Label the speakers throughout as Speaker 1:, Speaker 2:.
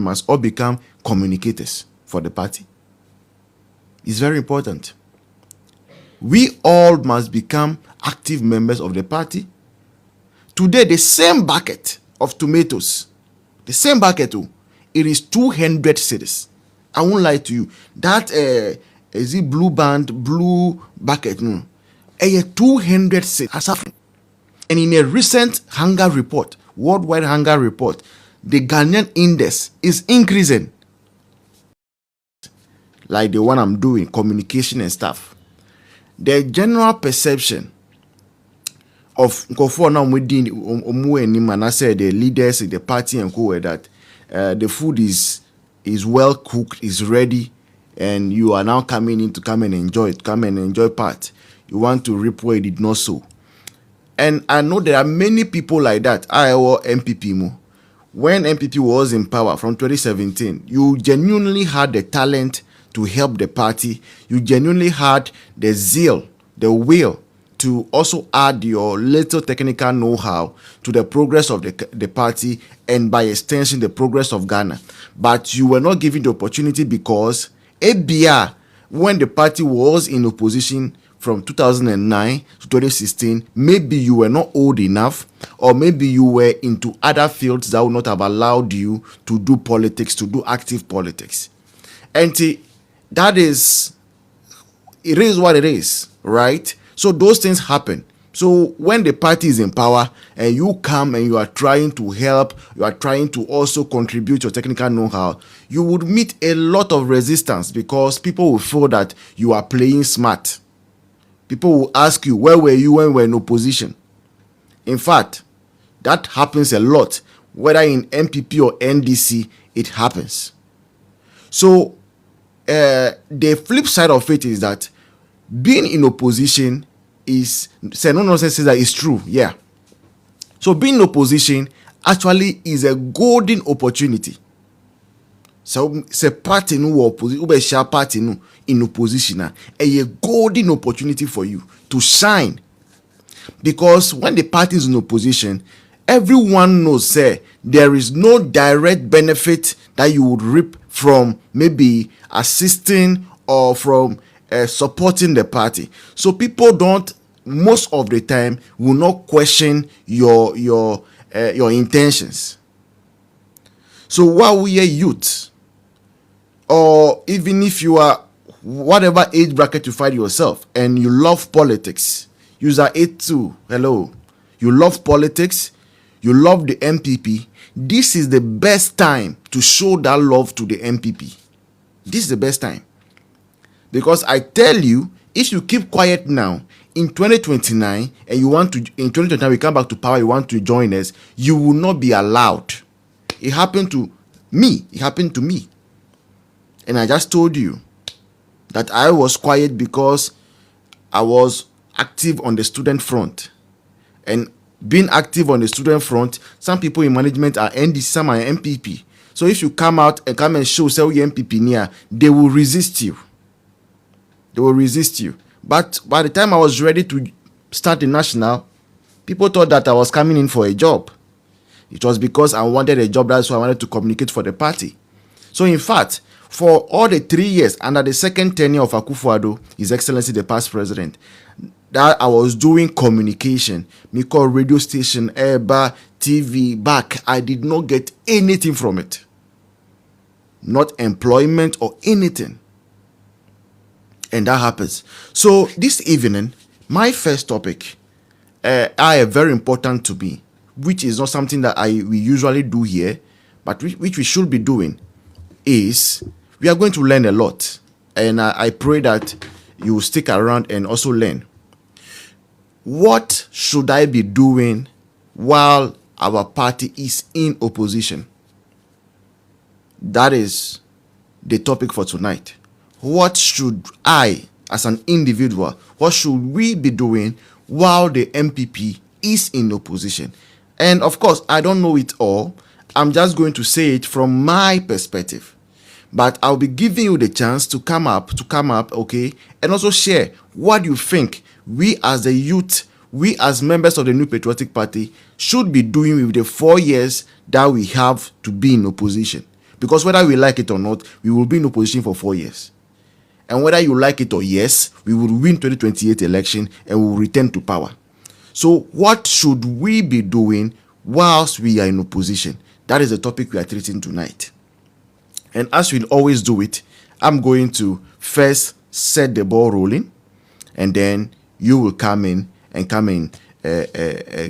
Speaker 1: must all become communicators for the party. It's very important. We all must become active members of the party. Today, the same bucket of tomatoes, the same bucket, it is 200 cedis. I won't lie to you. That is it blue bucket? No, 200 cedis. And in a recent hunger report, worldwide hunger report, the Ghanaian index is increasing. Like the one I'm doing, communication and stuff. The general perception of the leaders in the party and who that the food is well cooked, is ready, and you are now coming in to come and enjoy it, come and enjoy part. You want to reap where you did not sow. And I know there are many people like that. I or NPP. When NPP was in power from 2017, you genuinely had the talent to help the party. You genuinely had the zeal, the will to also add your little technical know-how to the progress of the party and by extension the progress of Ghana. But you were not given the opportunity because ABR, when the party was in opposition from 2009 to 2016, maybe you were not old enough, or maybe you were into other fields that would not have allowed you to do politics, to do active politics. And that is, it is what it is, right? So those things happen. So when the party is in power and you come and you are trying to help, you are trying to also contribute your technical know-how, you would meet a lot of resistance because people will feel that you are playing smart. People will ask you, where were you when we were in opposition? In fact, that happens a lot. Whether in NPP or NDC, it happens. So the flip side of it is that being in opposition is, say no nonsense says that it's true, yeah. So being in opposition actually is a golden opportunity. So say party no opposition, ube share party no in opposition, a golden opportunity for you to shine. Because when the party is in opposition, everyone knows, say, there is no direct benefit that you would reap from maybe assisting or from supporting the party. So people don't, most of the time, will not question your intentions. So while we are youth, or even if you are whatever age bracket you find yourself and you love politics, user 82, hello, you love politics, you love the NPP, this is the best time to show that love to the NPP. This is the best time. Because I tell you, if you keep quiet now, in 2029, and you want to, in 2029, we come back to power, you want to join us, you will not be allowed. It happened to me. It happened to me. And I just told you that I was quiet because I was active on the student front. And being active on the student front, some people in management are NDC, some are NPP. So if you come out and come and show, say, you're NPP near, they will resist you. They will resist you. But by the time I was ready to start the national, people thought that I was coming in for a job. It was because I wanted a job, that's why I wanted to communicate for the party. So in fact, for all the 3 years under the second tenure of Akufo-Addo, His Excellency the past president, that I was doing communication, me call radio station, airbar, TV, back, I did not get anything from it. Not employment or anything. And that happens. So this evening, my first topic are very important to me, which is not something that we usually do here, but which we should be doing, is we are going to learn a lot. And I pray that you will stick around and also learn. What should I be doing while our party is in opposition? That is the topic for tonight. What should I, as an individual, what should we be doing while the NPP is in opposition? And of course, I don't know it all. I'm just going to say it from my perspective. But I'll be giving you the chance to come up, okay, and also share what you think we as the youth, we as members of the New Patriotic Party should be doing with the 4 years that we have to be in opposition. Because whether we like it or not, we will be in opposition for 4 years. And whether you like it or yes, we will win 2028 election and we will return to power. So what should we be doing whilst we are in opposition? That is the topic we are treating tonight. And as we always do it, I'm going to first set the ball rolling, and then you will come in and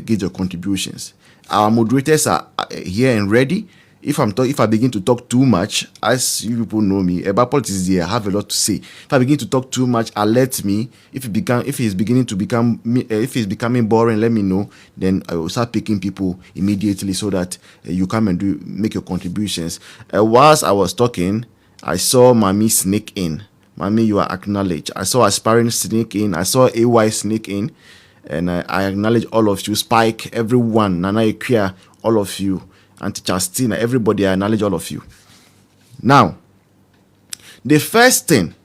Speaker 1: give your contributions. Our moderators are here and ready. If I begin to talk too much, as you people know me, about politics here, I have a lot to say. If I begin to talk too much, alert me. If he's becoming boring, let me know. Then I will start picking people immediately so that you come and make your contributions. Whilst I was talking, I saw Mami sneak in. Mami, you are acknowledged. I saw Aspiring sneak in. I saw AY sneak in. And I acknowledge all of you. Spike, everyone, Nana Ekia, all of you. Auntie Chastina, everybody, I acknowledge all of you. Now, the first thing,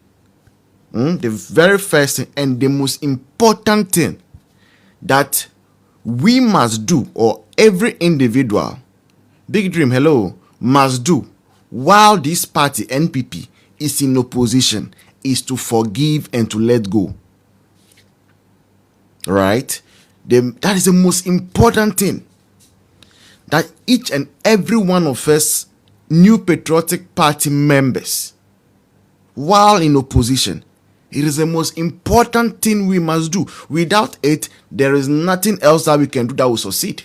Speaker 1: the very first thing, and the most important thing that we must do, or every individual, Big Dream, hello, must do while this party, NPP, is in opposition, is to forgive and to let go. Right? That is the most important thing. That each and every one of us, new patriotic party members, while in opposition, it is the most important thing we must do. Without it, there is nothing else that we can do that will succeed.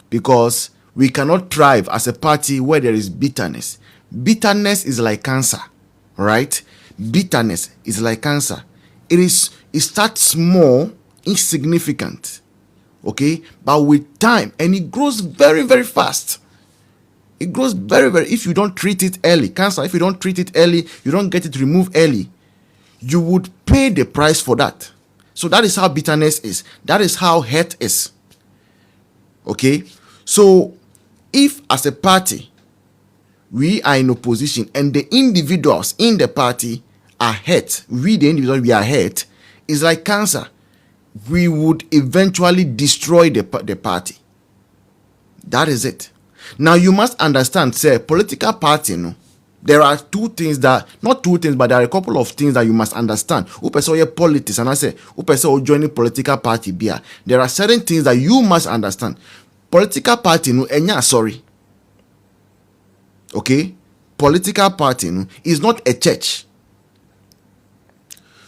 Speaker 1: Because we cannot thrive as a party where there is bitterness. Bitterness is like cancer, right? Bitterness is like cancer. It starts small, insignificant. Okay, but with time, and it grows very, very fast. It grows very, very. If you don't treat it early, cancer, if you don't treat it early, you don't get it removed early, you would pay the price for that. So that is how bitterness is. That is how hate is. Okay, so if as a party we are in opposition and the individuals in the party are hurt, we the individuals we are hurt, it's like cancer. We would eventually destroy the party. That is it. Now you must understand, say, political party, there are not two things, but there are a couple of things that you must understand. Politics, and I say, joining political party, there are certain things that you must understand. Political party, sorry. Okay? Political party is not a church.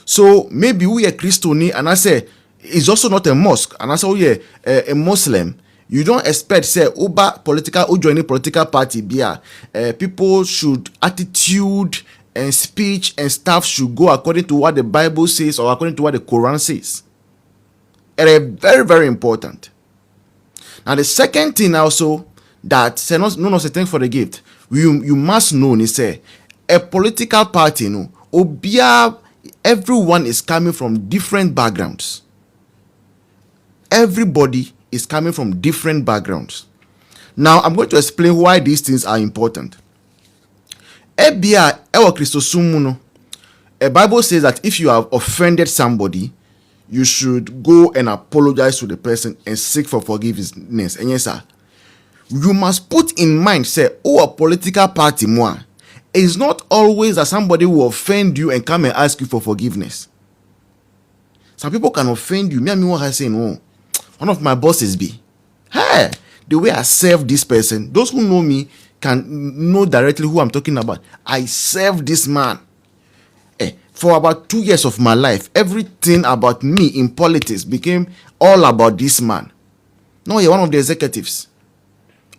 Speaker 1: So maybe we are Christian, and I say, it's also not a mosque, and as a Muslim, you don't expect say joining political party people should attitude and speech and stuff should go according to what the Bible says or according to what the Quran says. It is very, very important. Now the second thing also that say no thing for the gift, you must know is say a political party everyone is coming from different backgrounds. Everybody is coming from different backgrounds. Now, I'm going to explain why these things are important. A Bible says that if you have offended somebody, you should go and apologize to the person and seek for forgiveness. And yes, sir, you must put in mind, say, a political party, it's not always that somebody will offend you and come and ask you for forgiveness. Some people can offend you. I say, no. One of my bosses the way I serve this person, those who know me can know directly who I'm talking about. I serve this man. For about 2 years of my life, everything about me in politics became all about this man. No, you're one of the executives.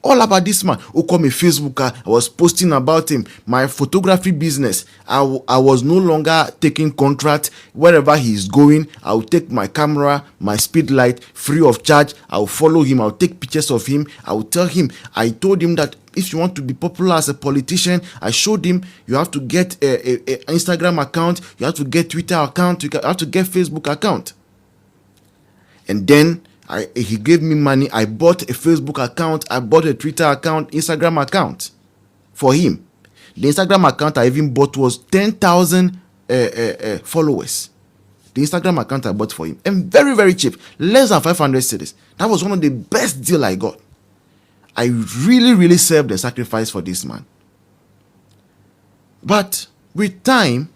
Speaker 1: All about this man who called me Facebooker. I was posting about him. My photography business. I was no longer taking contract. Wherever he's going, I'll take my camera, my speed light, free of charge. I'll follow him. I'll take pictures of him. I'll tell him. I told him that if you want to be popular as a politician, I showed him you have to get a Instagram account. You have to get Twitter account. You have to get Facebook account. And then he gave me money. I bought a Facebook account. I bought a Twitter account, Instagram account for him. The Instagram account I even bought was 10,000 followers. The Instagram account I bought for him. And very, very cheap. Less than 500 cedis. That was one of the best deals I got. I really, really served the sacrifice for this man. But with time,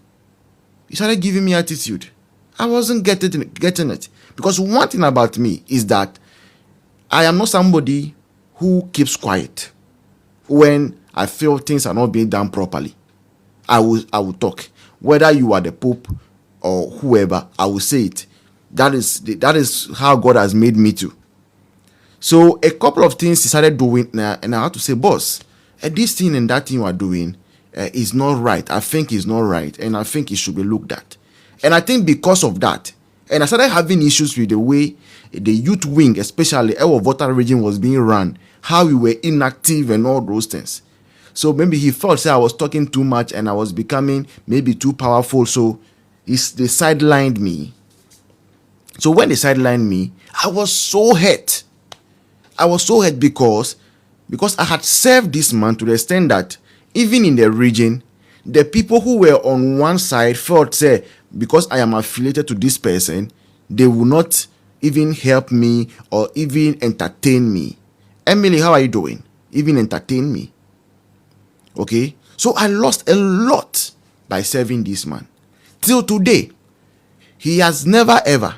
Speaker 1: he started giving me attitude. I wasn't getting it. Because one thing about me is that I am not somebody who keeps quiet. When I feel things are not being done properly, I will talk. Whether you are the Pope or whoever, I will say it. That is how God has made me to. So a couple of things he started doing, and I had to say, boss, this thing and that thing you are doing is not right. I think it's not right, and I think it should be looked at. And I think because of that, and I started having issues with the way the youth wing, especially our voter region, was being run, how we were inactive and all those things. So maybe he felt I was talking too much and I was becoming maybe too powerful. So they sidelined me. So when they sidelined me, I was so hurt. Because I had served this man to the extent that even in the region, the people who were on one side felt, say, because I am affiliated to this person, they will not even help me or even entertain me. Emily, how are you doing? Even entertain me. Okay? So I lost a lot by serving this man. Till today, he has never ever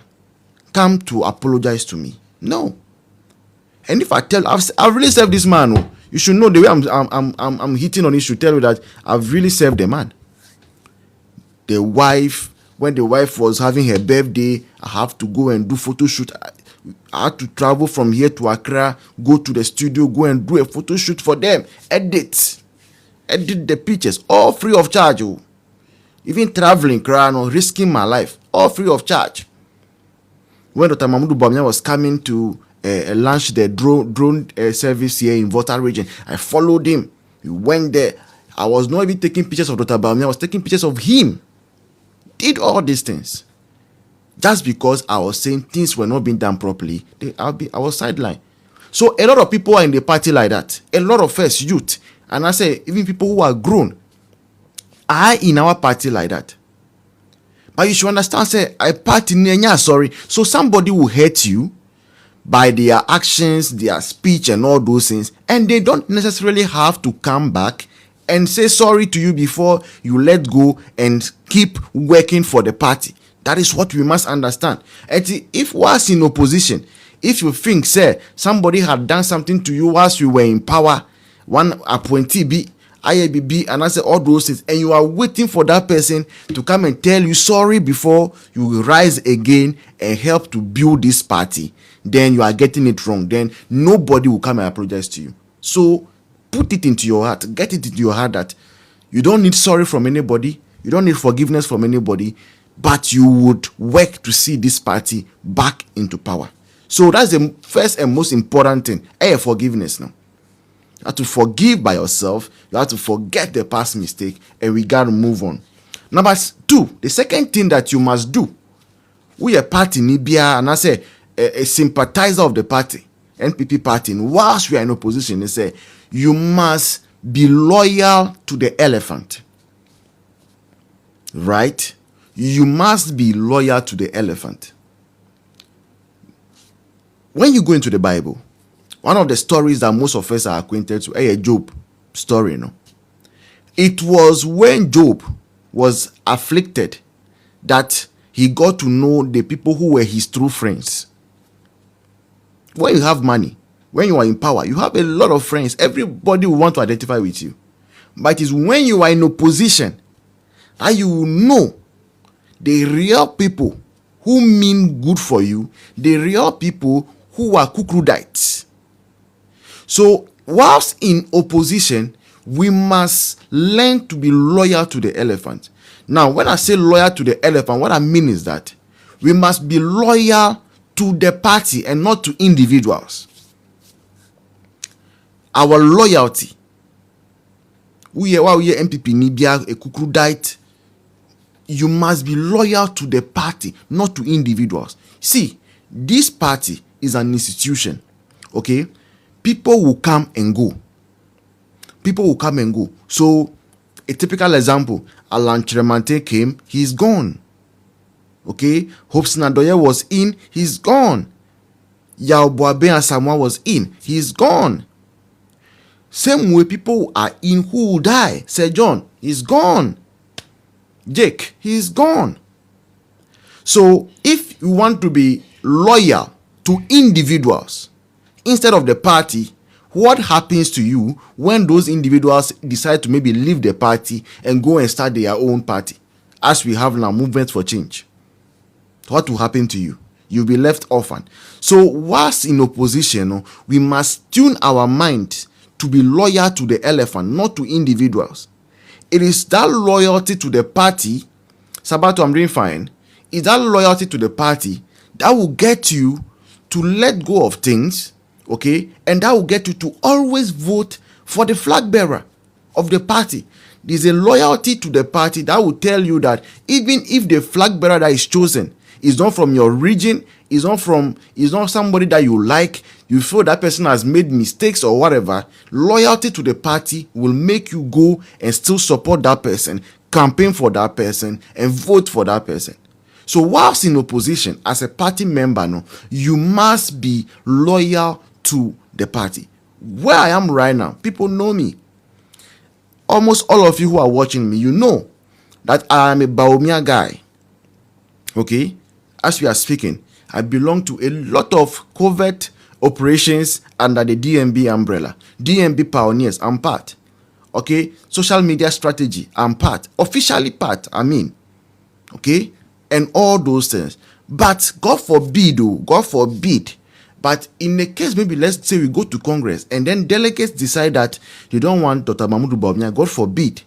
Speaker 1: come to apologize to me. No. And if I tell, I've really served this man. Oh, you should know the way I'm hitting on it should tell you that I've really served the man. The wife, when the wife was having her birthday, I have to go and do photo shoot. I had to travel from here to Accra, go to the studio, go and do a photo shoot for them. Edit the pictures, all free of charge. Oh. Even traveling, risking my life, all free of charge. When Dr. Mahmoud Bamia was coming to launch the drone service here in Volta region, I followed him. We went there. I was not even taking pictures of Dr. Bamia, I was taking pictures of him. Did all these things. Just because I was saying things were not being done properly, I was sidelined. So a lot of people are in the party like that. A lot of us youth, and I say even people who are grown, are in our party like that. But you should understand, say, I party sorry. So somebody will hurt you by their actions, their speech, and all those things, and they don't necessarily have to come back and say sorry to you before you let go and keep working for the party. That is what we must understand. And if was in opposition, if you think, say, somebody had done something to you whilst you were in power, one appointee be IABB, and I say all those things, and you are waiting for that person to come and tell you sorry before you rise again and help to build this party, then you are getting it wrong. Then nobody will come and apologize to you. So put it into your heart, get it into your heart that you don't need sorry from anybody, you don't need forgiveness from anybody, but you would work to see this party back into power. So that's the first and most important thing. Forgiveness now. You have to forgive by yourself. You have to forget the past mistake, and we got to move on. Number 2, the second thing that you must do. We a party Nibia, and I say a sympathizer of the party, NPP party. And whilst we are in opposition, they say you must be loyal to the elephant. Right? You must be loyal to the elephant. When you go into the Bible, one of the stories that most of us are acquainted to, a Job story, no? It was when Job was afflicted that he got to know the people who were his true friends. When you have money, when you are in power, you have a lot of friends. Everybody will want to identify with you. But it is when you are in opposition that you will know the real people who mean good for you, the real people who are kukrudites. So, whilst in opposition, we must learn to be loyal to the elephant. Now, when I say loyal to the elephant, what I mean is that we must be loyal to the party and not to individuals. Our loyalty. We are NPP, Nibia, a kukrudite. You must be loyal to the party, not to individuals. See, this party is an institution. Okay? People will come and go. So, a typical example, Alan Chiremante came, he's gone. Okay? Hope Sinadoye was in, he's gone. Yao Boabe Asamoah was in, he's gone. Same way people are in who will die. Sir John, he's gone. Jake, he's gone. So if you want to be loyal to individuals instead of the party, what happens to you when those individuals decide to maybe leave the party and go and start their own party, as we have now, movement for change? What will happen to you? You'll be left orphan. So whilst in opposition, we must tune our mind to be loyal to the elephant, not to individuals. It is that loyalty to the party, Sabato, I'm doing fine, is that loyalty to the party that will get you to let go of things, okay, and that will get you to always vote for the flag bearer of the party. There's a loyalty to the party that will tell you that even if the flag bearer that is chosen is not from your region, is not somebody that you like, you feel that person has made mistakes or whatever, loyalty to the party will make you go and still support that person, campaign for that person, and vote for that person. So whilst in opposition, as a party member, you must be loyal to the party. Where I am right now, people know me. Almost all of you who are watching me, you know that I am a Baumia guy. Okay? As we are speaking, I belong to a lot of covert operations under the DMB umbrella. DMB pioneers, I'm part. Okay? Social media strategy, I'm part. Officially part, I mean. Okay? And all those things. But God forbid, but in the case, maybe let's say we go to Congress and then delegates decide that they don't want Dr. Mahmoud Baumia, God forbid,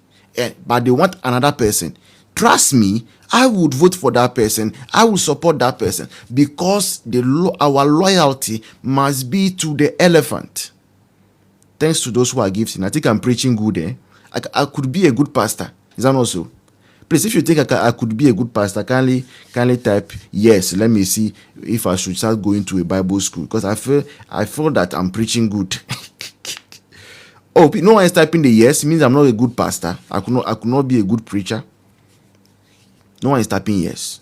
Speaker 1: but they want another person. Trust me, I would vote for that person. I will support that person because our loyalty must be to the elephant. Thanks to those who are gifting. I think I'm preaching good. I could be a good pastor. Is that not so? Please, if you think I could be a good pastor, kindly type yes. Let me see if I should start going to a Bible school, because I feel that I'm preaching good. Oh, no one is typing the yes. It means I'm not a good pastor. I could not be a good preacher. No one is typing yes.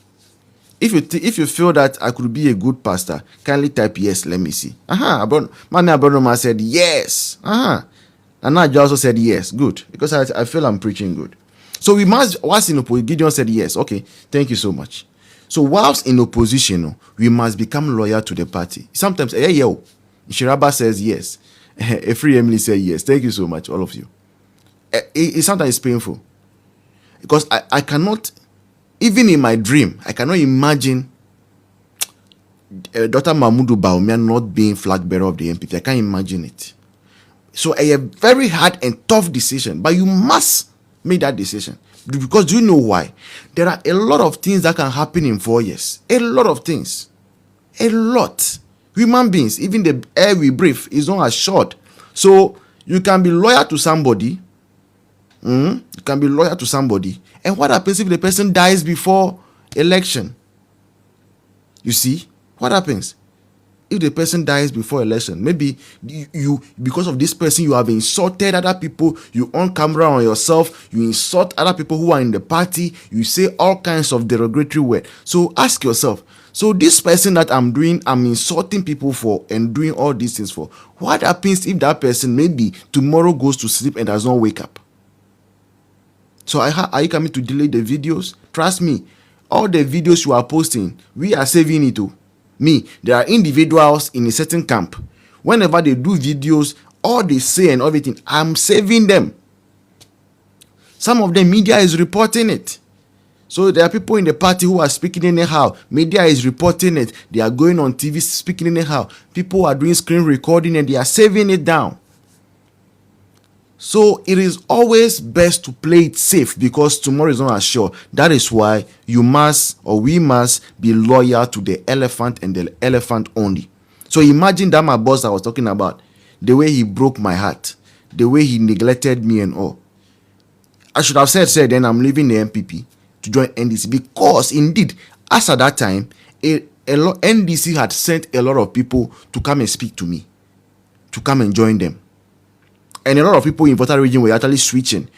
Speaker 1: If you feel that I could be a good pastor, kindly type yes. Let me see. Mami Abronoma said yes. And Naja also said yes. Good, because I feel I'm preaching good. So we must, whilst in opposition, Gideon said yes. Okay, thank you so much. So whilst in opposition, we must become loyal to the party. Sometimes, Shiraba says yes. Efri Emily says yes. Thank you so much, all of you. Sometimes it's painful. Because I cannot, even in my dream, I cannot imagine Dr. Mahmoud Baumia not being flag bearer of the NPP. I can't imagine it. So a very hard and tough decision, but you must make that decision. Because do you know why? There are a lot of things that can happen in 4 years. A lot of things. A lot. Human beings, even the air we breathe is not assured. So you can be loyal to somebody. You can be loyal to somebody. And what happens if the person dies before election? You see? What happens? If the person dies before election, maybe you because of this person, you have insulted other people, you on camera on yourself, you insult other people who are in the party, you say all kinds of derogatory words. So ask yourself, so this person that I'm insulting people for and doing all these things for, what happens if that person maybe tomorrow goes to sleep and does not wake up? So are you coming to delete the videos? Trust me, all the videos you are posting, we are saving it too. There are individuals in a certain camp. Whenever they do videos, all they say and everything, I'm saving them. Some of the media is reporting it. So there are people in the party who are speaking anyhow. Media is reporting it. They are going on TV speaking anyhow. People are doing screen recording and they are saving it down. So it is always best to play it safe because tomorrow is not assured. That is why we must be loyal to the elephant and the elephant only. So imagine that my boss I was talking about, the way he broke my heart, the way he neglected me and all. I should have said then I'm leaving the NPP to join NDC, because indeed, as at that time, NDC had sent a lot of people to come and speak to me, to come and join them. And a lot of people in Volta region were actually switching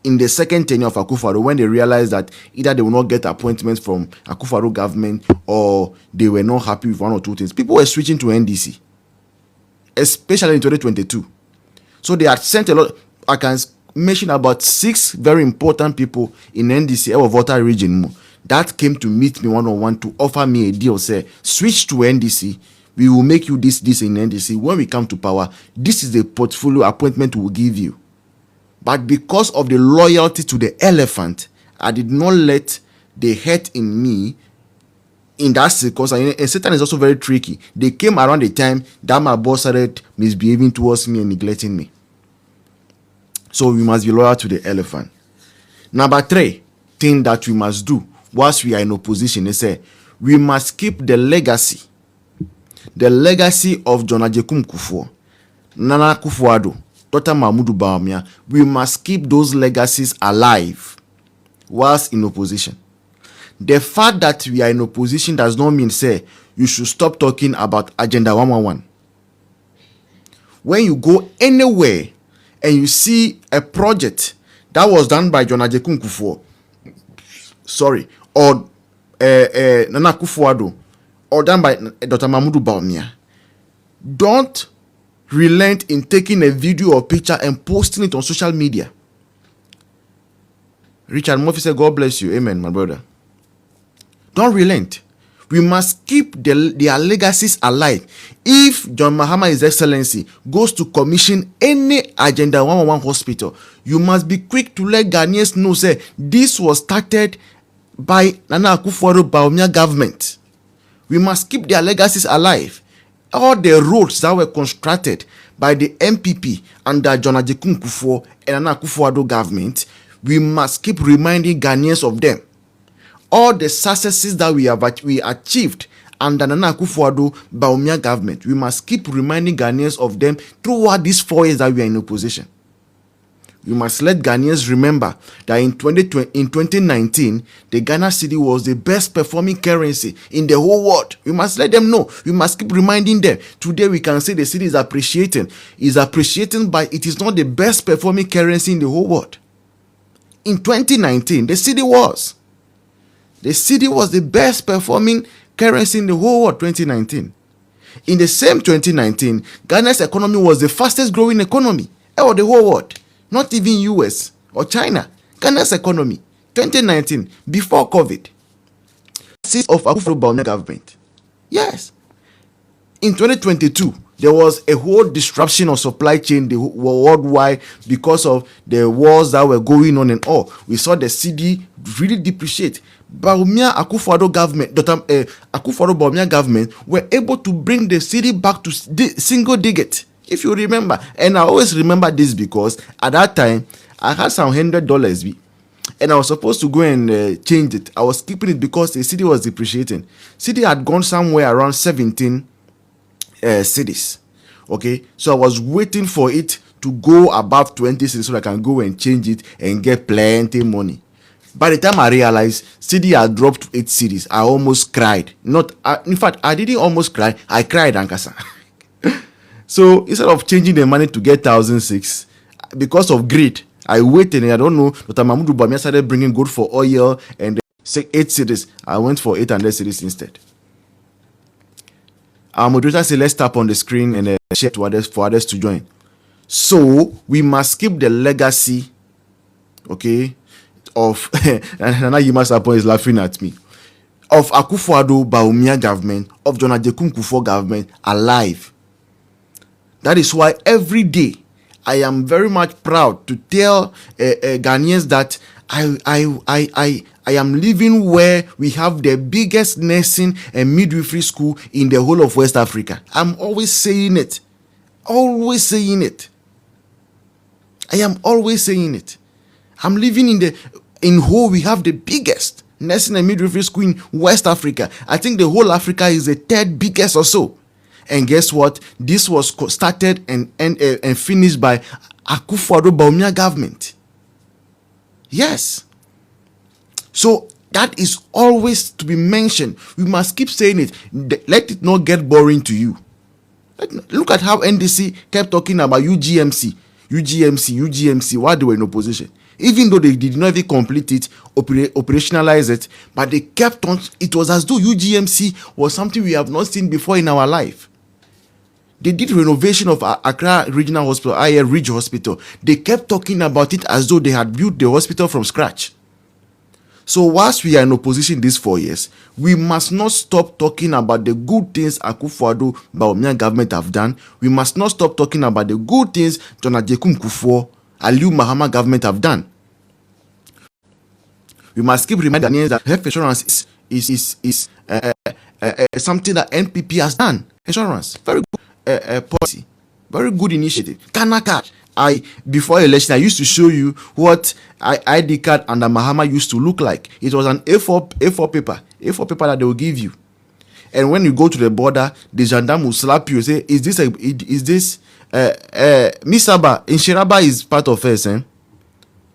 Speaker 1: in the second tenure of Akufo-Addo when they realized that either they will not get appointments from Akufo-Addo government or they were not happy with one or two things. People were switching to NDC, especially in 2022. So they had sent a lot. I can mention about 6 very important people in NDC or Volta region that came to meet me one-on-one to offer me a deal. Say, switch to NDC. We will make you this in NDC. When we come to power, this is the portfolio appointment we will give you. But because of the loyalty to the elephant, I did not let the hate in me in that circumstance. And Satan is also very tricky. They came around the time that my boss started misbehaving towards me and neglecting me. So we must be loyal to the elephant. Number 3 thing that we must do whilst we are in opposition is say we must keep the legacy of John Agyekum Kufuor, Nana Akufo-Addo, Dr. Mahmoud Bawumia. We must keep those legacies alive whilst in opposition. The fact that we are in opposition does not mean say you should stop talking about Agenda 111. When you go anywhere and you see a project that was done by John Agyekum Kufuor, or Nana Akufo-Addo, or done by Dr. Mahmoud Bawumia, don't relent in taking a video or picture and posting it on social media. Richard Murphy said, God bless you. Amen, my brother. Don't relent. We must keep their legacies alive. If John Mahama, His Excellency, goes to commission any Agenda 111 hospital, you must be quick to let Ghanaians know, say, this was started by Nana Akufo-Addo Bawumia government. We must keep their legacies alive. All the roads that were constructed by the NPP under John Agyekum Kufuor and Nana Akufo-Addo government, we must keep reminding Ghanaians of them. All the successes that we achieved under Nana Akufo-Addo Bawumia government, we must keep reminding Ghanaians of them throughout these 4 years that we are in opposition. We must let Ghanaians remember that in 2019, the Ghana cedi was the best performing currency in the whole world. We must let them know. We must keep reminding them. Today we can say the cedi is appreciating. It's appreciating, but it is not the best performing currency in the whole world. In 2019, the cedi was the best performing currency in the whole world. 2019. In the same 2019, Ghana's economy was the fastest growing economy of the whole world. Not even US or China. Ghana's economy, 2019, before COVID. Of Akufo-Addo Bawumia government. Yes. In 2022, there was a whole disruption of supply chain worldwide because of the wars that were going on and all. We saw the cedi really depreciate. Bawumia Akufo-Addo government, Akufo-Addo Bawumia government were able to bring the cedi back to single digit. If you remember, and I always remember this because at that time I had some $100 and I was supposed to go and change it. I was keeping it because the cedi was depreciating. Cedi had gone somewhere around 17 cedis. Okay, so I was waiting for it to go above 20 cedis so I can go and change it and get plenty money. By the time I realized cedi had dropped to 8 cedis, I almost cried. In fact, I didn't almost cry. I cried, Ankasa. So instead of changing the money to get 1,006, because of greed, I waited and I don't know. Dr. Mahmoud Bawumia started bringing gold for oil and 8 cedis. I went for 800 cedis instead. Our moderator said, let's tap on the screen and share to others for others to join. So we must keep the legacy, okay, of and Nana Yimas is laughing at me, of Akufo-Addo Bawumia government, of John Agyekum Kufuor government alive. That is why every day I am very much proud to tell Ghanaians that I am living where we have the biggest nursing and midwifery school in the whole of West Africa. I'm always saying it. Always saying it. I am always saying it. I'm living in Ho, we have the biggest nursing and midwifery school in West Africa. I think the whole Africa is the 3rd biggest or so. And guess what? This was started and finished by Akufo-Addo Bawumia government. Yes. So that is always to be mentioned. We must keep saying it. Let it not get boring to you. Look at how NDC kept talking about UGMC while they were in opposition. Even though they did not even complete it, operationalize it, but they kept on. It was as though UGMC was something we have not seen before in our life. They did renovation of Accra Regional Hospital, AyE Ridge Hospital. They kept talking about it as though they had built the hospital from scratch. So whilst we are in opposition these 4 years, we must not stop talking about the good things Akufo-Addo Bawumia government have done. We must not stop talking about the good things John Ajekum Kufuor, Aliu Mahama government have done. We must keep reminding that health insurance is something that NPP has done. Insurance, very good policy, very good initiative. Ghana card. Before election, I used to show you what ID card under Mahama used to look like. It was an A4 paper that they will give you. And when you go to the border, the gendarme will slap you and say, is this Misaba, Inshiraba is part of us, eh?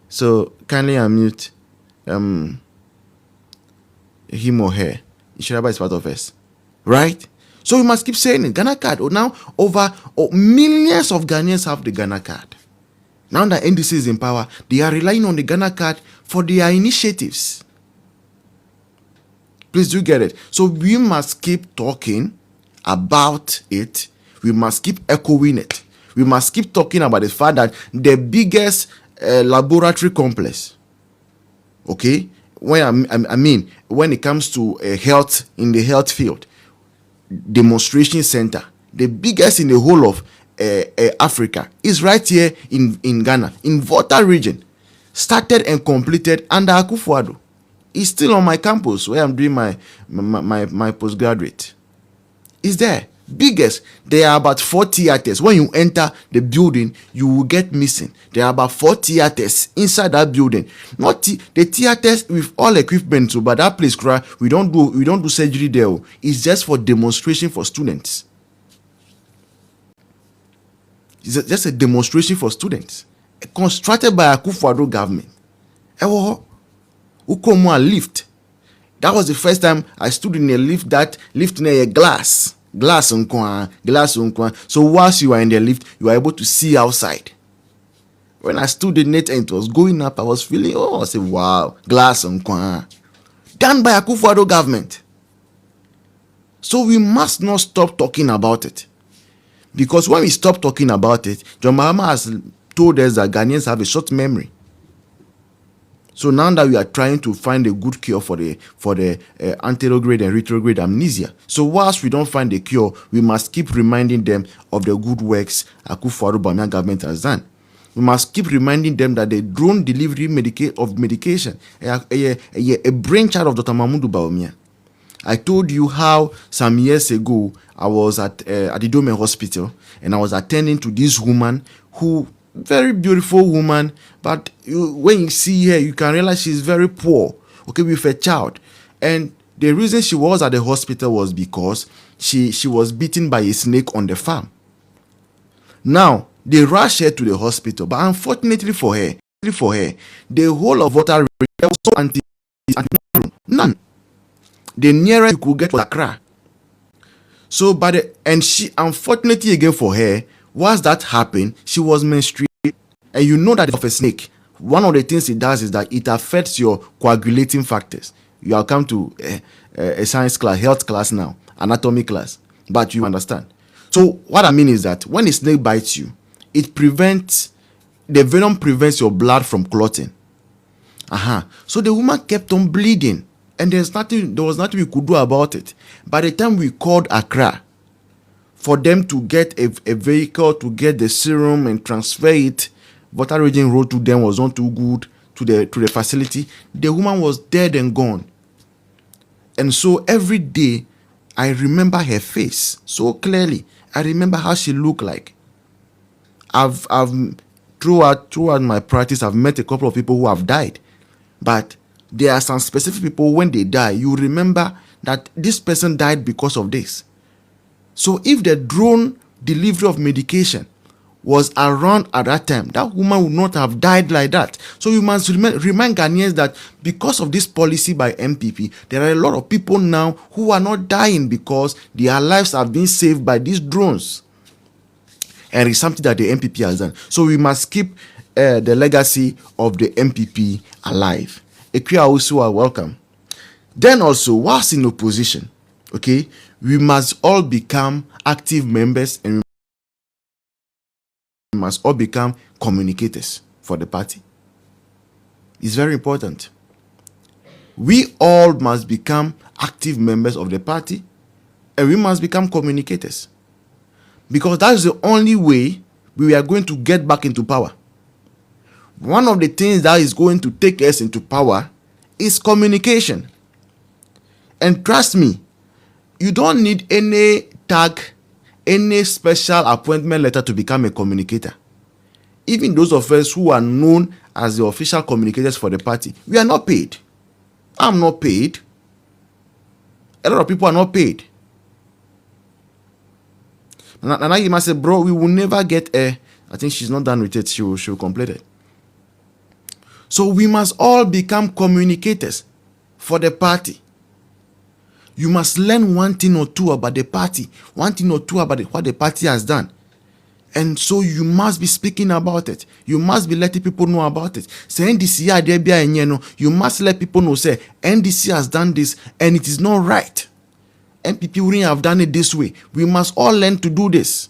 Speaker 1: So kindly unmute him or her. Inshiraba is part of us. Right? So we must keep saying it. Ghana card. Now millions of Ghanaians have the Ghana card. Now that NDC is in power, they are relying on the Ghana card for their initiatives. Please do get it. So we must keep talking about it. We must keep echoing it. We must keep talking about the fact that the biggest laboratory complex, okay, when I mean when it comes to health in the health field, demonstration center, the biggest in the whole of Africa, is right here in Ghana, in Volta region, started and completed under Akufo-Addo. It's still on my campus where I'm doing my postgraduate. It's there. Biggest. There are about 4 theaters. When you enter the building, you will get missing. There are about 4 theaters inside that building. Not the theaters with all equipment, but that place, we don't do surgery there. It's just for demonstration for students. It's just a demonstration for students. Constructed by Akufo-Addo government. Ukomo lift. That was the first time I stood in a lift near a glass. Glass unkwa. So whilst you are in the lift, you are able to see outside. When I stood in it and it was going up, I was feeling, I said, wow, glass unkwa. Done by Akufo-Addo government. So we must not stop talking about it. Because when we stop talking about it, John Mahama has told us that Ghanaians have a short memory. So now that we are trying to find a good cure for the anterograde and retrograde amnesia. So whilst we don't find a cure, we must keep reminding them of the good works Akufo-Addo Bawumia government has done. We must keep reminding them that the drone delivery of medication, a brainchild of Dr. Mahmoud Bawumia. I told you how some years ago I was at the Dome Hospital and I was attending to this woman who, very beautiful woman, but when you see her, you can realize she's very poor, okay, with a child. And the reason she was at the hospital was because she was bitten by a snake on the farm. Now, they rushed her to the hospital, but unfortunately for her, the whole of Volta was so anti none. The nearest you could get was Accra. So, and she, unfortunately again for her, once that happened, she was menstruating. And you know that of a snake, one of the things it does is that it affects your coagulating factors. You have come to a science class, health class now, anatomy class, but you understand. So what I mean is that when a snake bites you, the venom prevents your blood from clotting. So the woman kept on bleeding, and there was nothing we could do about it. By the time we called Accra for them to get a vehicle to get the serum and transfer it, Volta Region Road to them was not too good to the facility. The woman was dead and gone. And so every day I remember her face so clearly. I remember how she looked like. I've throughout my practice, I've met a couple of people who have died. But there are some specific people, when they die, you remember that this person died because of this. So if the drone delivery of medication was around at that time, that woman would not have died like that. So you must remind Ghanaians that because of this policy by NPP, there are a lot of people now who are not dying because their lives have been saved by these drones. And it's something that the NPP has done. So we must keep the legacy of the NPP alive. Ekria also are welcome. Then also, whilst in opposition, okay, we must all become active members and must all become communicators for the party. It's very important. We all must become active members of the party, and we must become communicators, because that's the only way we are going to get back into power. One of the things that is going to take us into power is communication. And trust me, you don't need any tag, any special appointment letter to become a communicator. Even those of us who are known as the official communicators for the party, we are not paid. I'm not paid. A lot of people are not paid. Now you must say, bro, we will never get a... I think she's not done with it. She will complete it. So we must all become communicators for the party. You must learn one thing or two about the party, one thing or two about what the party has done. And so you must be speaking about it. You must be letting people know about it. Say NDC, you must let people know, say NDC has done this and it is not right. NPP wouldn't have done it this way. We must all learn to do this.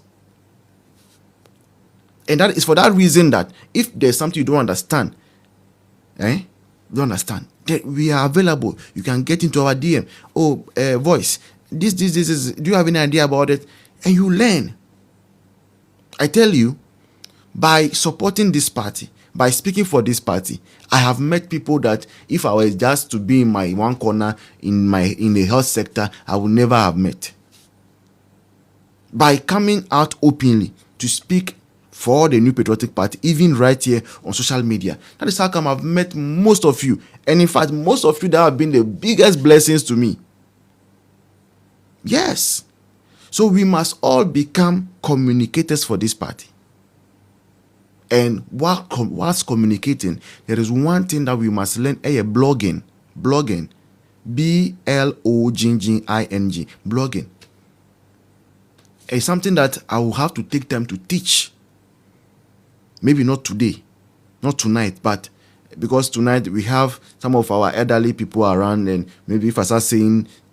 Speaker 1: And that is for that reason that if there's something you don't understand, don't understand, then we are available. You can get into our DM. Voice, this is, do you have any idea about it? And you learn. I tell you, by supporting this party, by speaking for this party, I have met people that if I was just to be in my one corner in the health sector, I would never have met. By coming out openly to speak for the New Patriotic Party, even right here on social media, that is how come I've met most of you. And in fact, most of you that have been the biggest blessings to me. Yes. So we must all become communicators for this party. And whilst communicating, there is one thing that we must learn: blogging. Blogging. B-L-O-G-G-I-N-G. Blogging. It's something that I will have to take time to teach. Maybe not today, not tonight, but because tonight we have some of our elderly people around, and maybe if I start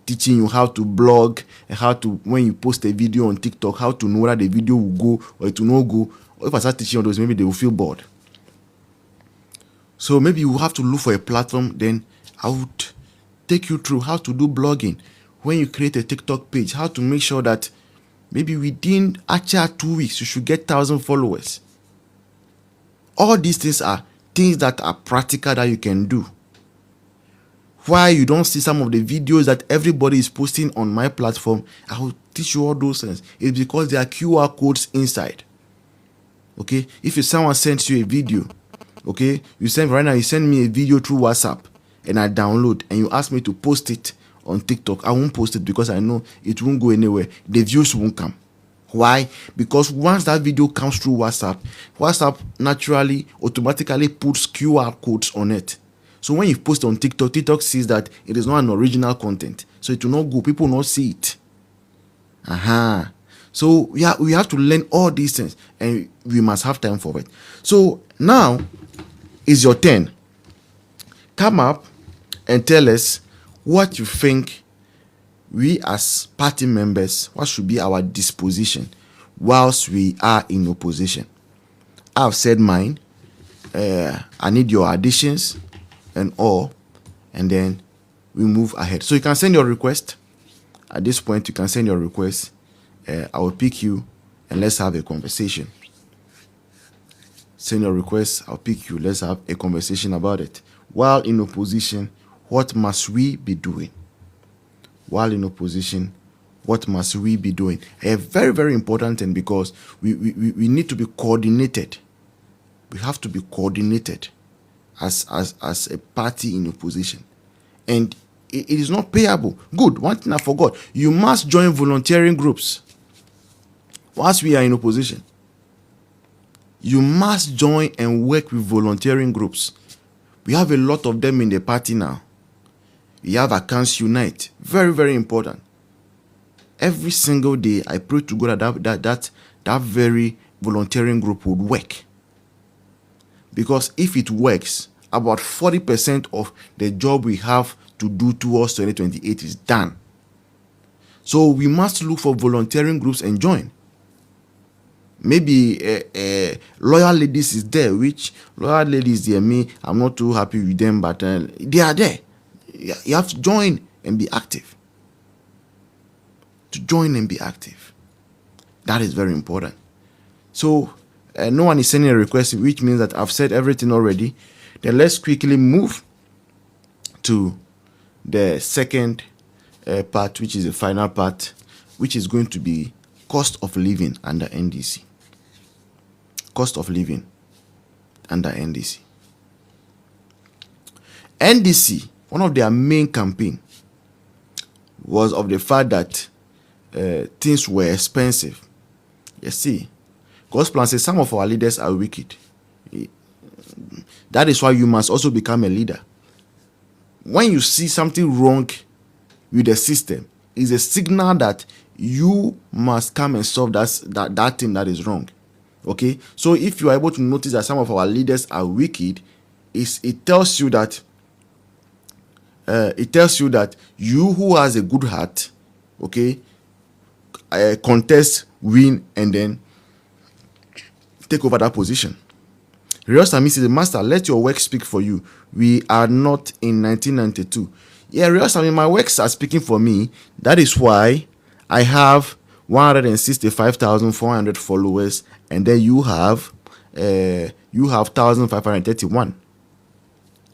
Speaker 1: teaching you how to blog and how to, when you post a video on TikTok, how to know whether the video will go or it will not go. Or if I start teaching on those, maybe they will feel bored. So maybe you have to look for a platform. Then I would take you through how to do blogging. When you create a TikTok page, how to make sure that maybe within actually 2 weeks, you should get 1,000 followers. All these things are things that are practical that you can do. Why you don't see some of the videos that everybody is posting on my platform, I will teach you all those things. It's because there are QR codes inside. Okay, if someone sends you a video, okay, you send me a video through WhatsApp and I download, and you ask me to post it on TikTok, I won't post it because I know it won't go anywhere. The views won't come. Why? Because once that video comes through WhatsApp naturally, automatically puts QR codes on it. So when you post on TikTok, TikTok sees that it is not an original content. So it will not go. People will not see it. So we have to learn all these things, and we must have time for it. So now is your turn. Come up and tell us what you think we as party members, what should be our disposition whilst we are in opposition. I've said mine. I need your additions and all, and then we move ahead. So you can send your request. At this point, you can send your request. I will pick you and let's have a conversation. Send your request, I'll pick you. Let's have a conversation about it. While in opposition, what must we be doing? While in opposition, what must we be doing? A very, very important thing, because we need to be coordinated. We have to be coordinated as a party in opposition. And it is not payable. Good. One thing I forgot. You must join volunteering groups. Whilst we are in opposition, you must join and work with volunteering groups. We have a lot of them in the party now. We have Accounts Unite. Very, very important. Every single day, I pray to God that very volunteering group would work. Because if it works, about 40% of the job we have to do towards 2028 is done. So we must look for volunteering groups and join. Maybe loyal ladies is there, which loyal ladies, dear me, I'm not too happy with them, but they are there. You have to join and be active. To join and be active. That is very important. So no one is sending a request, which means that I've said everything already. Then let's quickly move to the second part, which is the final part, which is going to be cost of living under NDC. Cost of living under NDC. NDC, one of their main campaign was of the fact that things were expensive. You see, God's plan says some of our leaders are wicked. That is why you must also become a leader. When you see something wrong with the system, it's a signal that you must come and solve that thing that is wrong. Okay, so if you are able to notice that some of our leaders are wicked, it tells you that you who has a good heart, okay, contest, win, and then take over that position. Real Sami says, Master, let your work speak for you. We are not in 1992. Yeah, Real Sami, my works are speaking for me. That is why I have 165,400 followers, and then you have 1,531.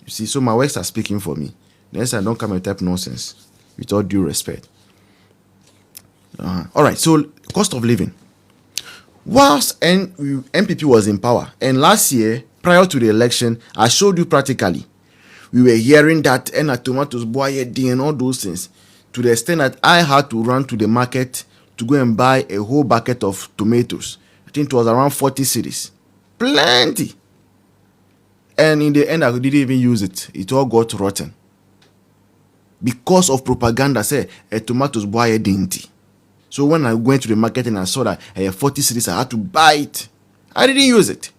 Speaker 1: You see, so my works are speaking for me. Next time, don't come and type nonsense. With all due respect. All right. So, cost of living. Whilst NPP was in power, and last year, prior to the election, I showed you practically, we were hearing that tomatoes, boy, and all those things, to the extent that I had to run to the market to go and buy a whole bucket of tomatoes. I think it was around 40 cedis. Plenty. And in the end, I didn't even use it. It all got rotten. Because of propaganda, say, tomatoes, boy, didn't. So when I went to the market and I saw that 40 cedis, I had to buy it. I didn't use it.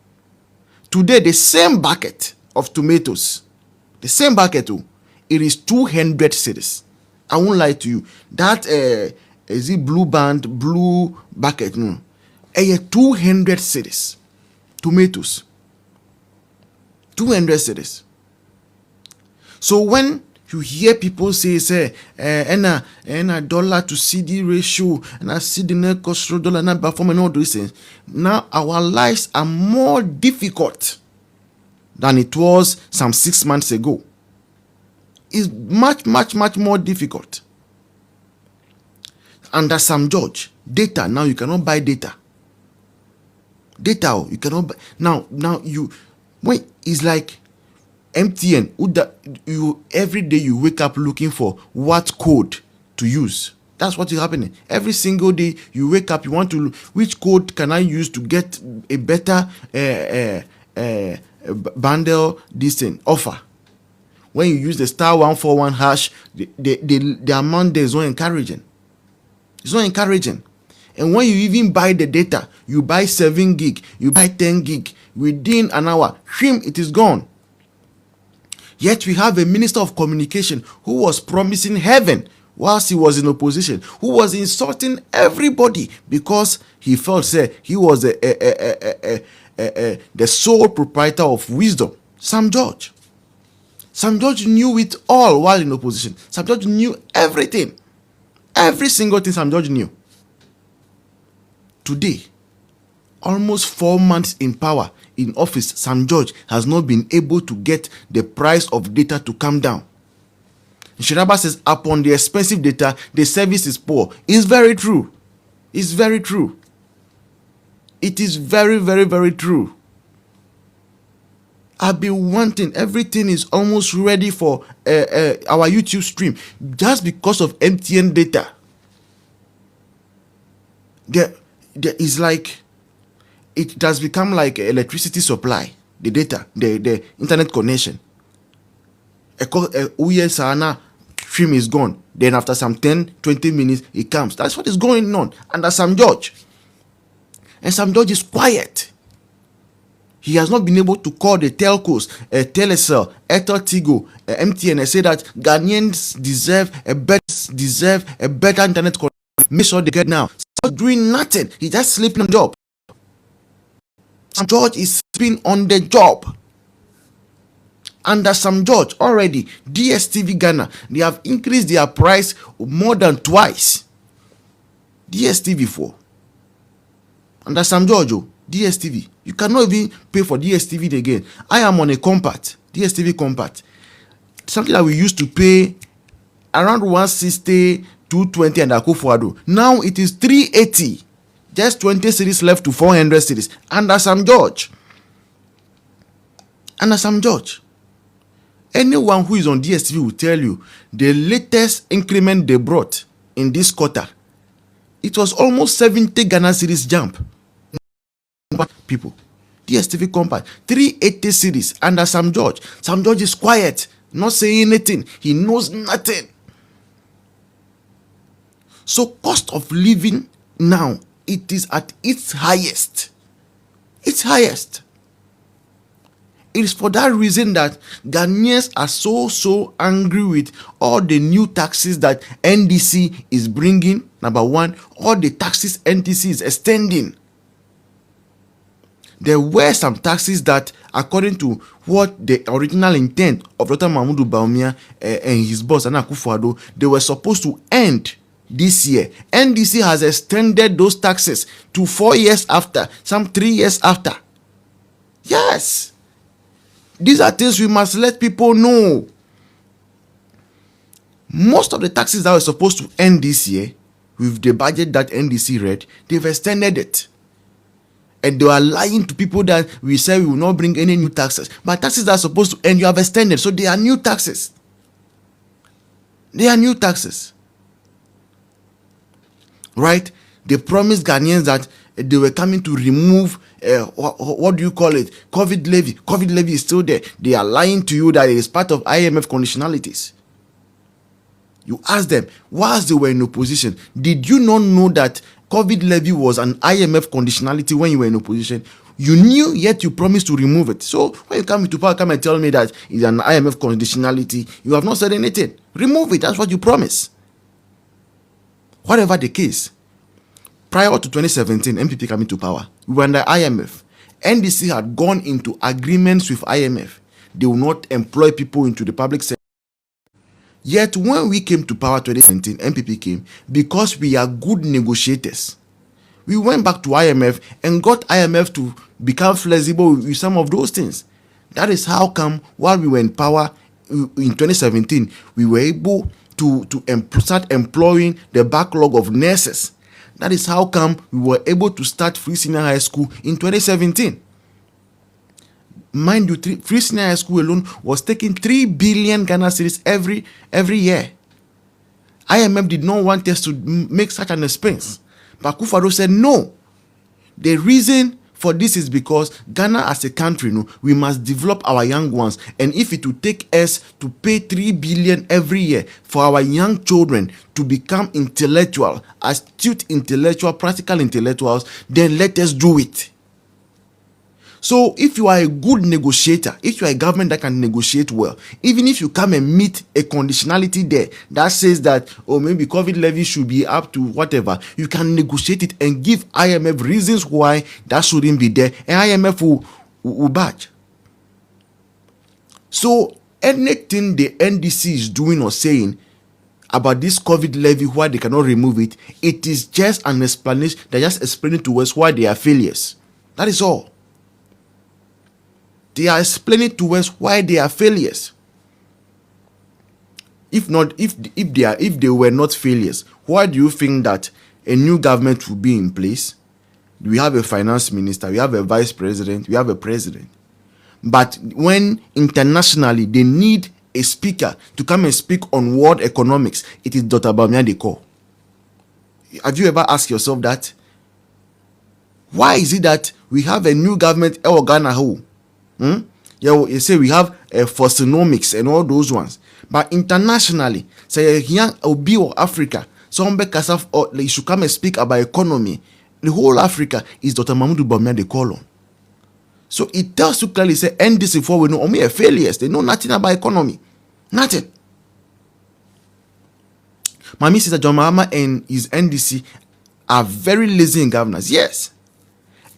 Speaker 1: Today, the same bucket of tomatoes, the same bucket, it is 200 cedis. I won't lie to you. That is it blue bucket? No, 200 cedis. Tomatoes. 200 cedis. So when you hear people say, and a dollar to CD ratio, and I see the net cost of dollar not perform and all those things. Now our lives are more difficult than it was some 6 months ago. It's much more difficult. Under some judge, data, now you cannot buy data. You cannot buy. Now you, when it's like MTN, you every day you wake up looking for what code to use. That's what is happening. Every single day you wake up, you want to, which code can I use to get a better bundle this thing offer. When you use the *141#, the amount there is not encouraging. It's not encouraging. And when you even buy the data, you buy 7 gig, you buy 10 gig, within an hour, it is gone. Yet we have a minister of communication who was promising heaven whilst he was in opposition, who was insulting everybody because he felt he was the sole proprietor of wisdom. Sam George knew it all while in opposition. Sam George knew everything. Every single thing Sam George knew. Today, almost 4 months in power, in office, Sam George has not been able to get the price of data to come down. Shiraba says, upon the expensive data, the service is poor. It's very true. It's very true. It is very, very, very true. I've been wanting, everything is almost ready for our YouTube stream just because of MTN data. There is like, it has become like electricity supply, the data, the internet connection. Stream is gone. Then after some 10-20 minutes, it comes. That's what is going on under Sam George. And Sam George is quiet. He has not been able to call the telcos, Telecel, Airtel Tigo, MTN, and say that Ghanaians deserve a better internet connection. Make sure they get now. Stop doing nothing. He's just sleeping on the job. George is been on the job. Under some George already, DSTV Ghana, they have increased their price more than twice. DSTV 4. Under some George, DSTV. You cannot even pay for DSTV again. I am on a compact, DSTV compact. Something that we used to pay around 160, 220 and Akufo-Addo. Now it is 380. Just 20 cedis left to 400 cedis. Under some George. Under some George. Anyone who is on DSTV will tell you the latest increment they brought in this quarter, it was almost 70 Ghana cedis jump. People, DSTV compact 380 cedis under Sam George. Sam George is quiet, not saying anything. He knows nothing. So cost of living now, it is at its highest. Its highest. It is for that reason that Ghanaians are so angry with all the new taxes that NDC is bringing. Number one, all the taxes NDC is extending. There were some taxes that, according to what the original intent of Dr. Mahmoud Bawumia and his boss, Nana Akufo-Addo, they were supposed to end this year. NDC has extended those taxes to 4 years after, some 3 years after. Yes. These are things we must let people know. Most of the taxes that were supposed to end this year, with the budget that NDC read, they've extended it. And they are lying to people that we say we will not bring any new taxes. But taxes that are supposed to end, you have extended. So they are new taxes. They are new taxes. Right? They promised Ghanaians that they were coming to remove, what do you call it? COVID levy. COVID levy is still there. They are lying to you that it is part of IMF conditionalities. You ask them, whilst they were in opposition, did you not know that COVID levy was an IMF conditionality when you were in opposition? You knew, yet you promised to remove it. So when you come to power, come and tell me that it's an IMF conditionality, you have not said anything. Remove it. That's what you promised. Whatever the case, prior to 2017, NPP coming to power, we were under IMF. NDC had gone into agreements with IMF. They will not employ people into the public sector. Yet when we came to power 2017, NPP came because we are good negotiators. We went back to IMF and got IMF to become flexible with some of those things. That is how come while we were in power in 2017, we were able to start employing the backlog of nurses. That is how come we were able to start free senior high school in 2017. Mind you, free senior high school alone was taking 3 billion Ghana cedis every year. IMF did not want us to make such an expense. But Akufo-Addo said no. The reason for this is because Ghana as a country, we must develop our young ones. And if it will take us to pay 3 billion every year for our young children to become intellectual, astute intellectual, practical intellectuals, then let us do it. So if you are a good negotiator, if you are a government that can negotiate well, even if you come and meet a conditionality there that says that, oh, maybe COVID levy should be up to whatever, you can negotiate it and give IMF reasons why that shouldn't be there, and IMF will badge. So anything the NDC is doing or saying about this COVID levy, why they cannot remove it, it is just an explanation. They're just explaining to us why they are failures. That is all. They are explaining to us why they are failures. If they were not failures, why do you think that a new government will be in place? We have a finance minister, we have a vice president, we have a president. But when internationally they need a speaker to come and speak on world economics, it is Dr. Bawumia they call. Have you ever asked yourself that? Why is it that we have a new government, Ghana who? Yeah, you say we have Fosonomics and all those ones, but internationally, say here Obi or Africa, some Kasaf or they should come and speak about economy. The whole Africa is Dr. Mahmoud Bawumia they call on. So it tells you clearly, say NDC for we know only failures. They know nothing about economy, nothing. My Mr. John Mahama and his NDC are very lazy in governance. Yes,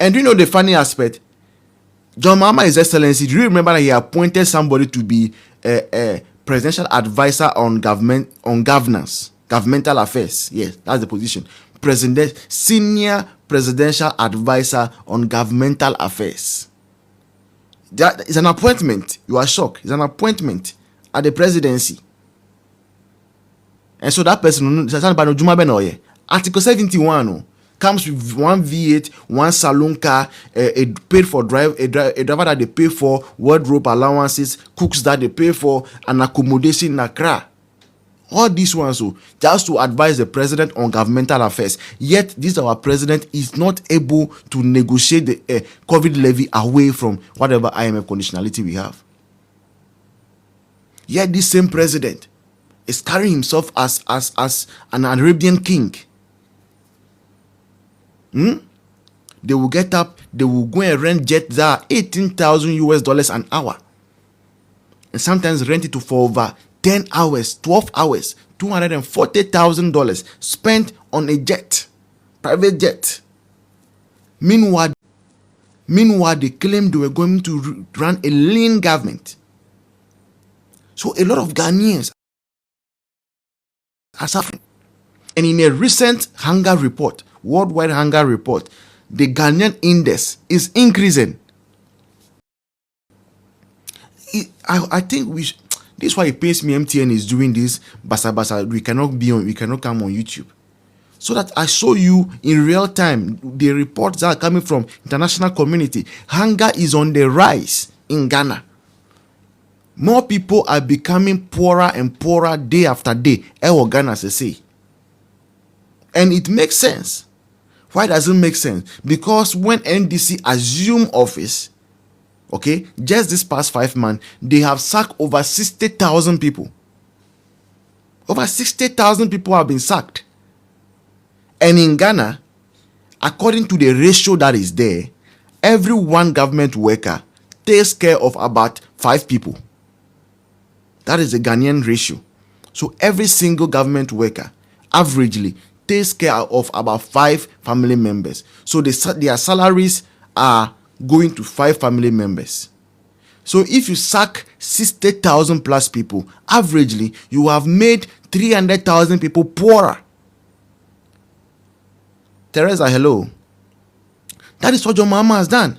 Speaker 1: and you know the funny aspect. John Mahama, His Excellency, do you remember that he appointed somebody to be a presidential advisor on governance, governmental affairs? Yes, that's the position. Senior presidential advisor on governmental affairs. That is an appointment. You are shocked. It's an appointment at the presidency. And so that person, Article 71 comes with one V8, one saloon car, a paid for a driver that they pay for, wardrobe allowances, cooks that they pay for, and accommodation in Accra. All these ones, so just to advise the president on governmental affairs. Yet, this our president is not able to negotiate the COVID levy away from whatever IMF conditionality we have. Yet, this same president is carrying himself as an Arabian king. They will get up, they will go and rent jet there, $18,000 an hour, and sometimes rent it for over 10 hours, 12 hours, $240,000 spent on a jet, private jet. Meanwhile, they claimed they were going to run a lean government. So a lot of Ghanaians are suffering. And in a recent hunger report, worldwide hunger report, the Ghanaian index is increasing. I think this is why it pains me. MTN is doing this basa. We cannot come on YouTube, so that I show you in real time the reports that are coming from international community. Hunger is on the rise in Ghana. More people are becoming poorer and poorer day after day. Ghana, as I say, and it makes sense. Why does it make sense? Because when NDC assumed office, okay, just this past 5 months, they have sacked over 60,000 people. Over 60,000 people have been sacked. And in Ghana, according to the ratio that is there, every one government worker takes care of about 5 people. That is the Ghanaian ratio. So every single government worker, averagely, takes care of about 5 family members. So their salaries are going to 5 family members. So if you sack 60,000 plus people, averagely, you have made 300,000 people poorer. Teresa, hello. That is what John Mahama has done.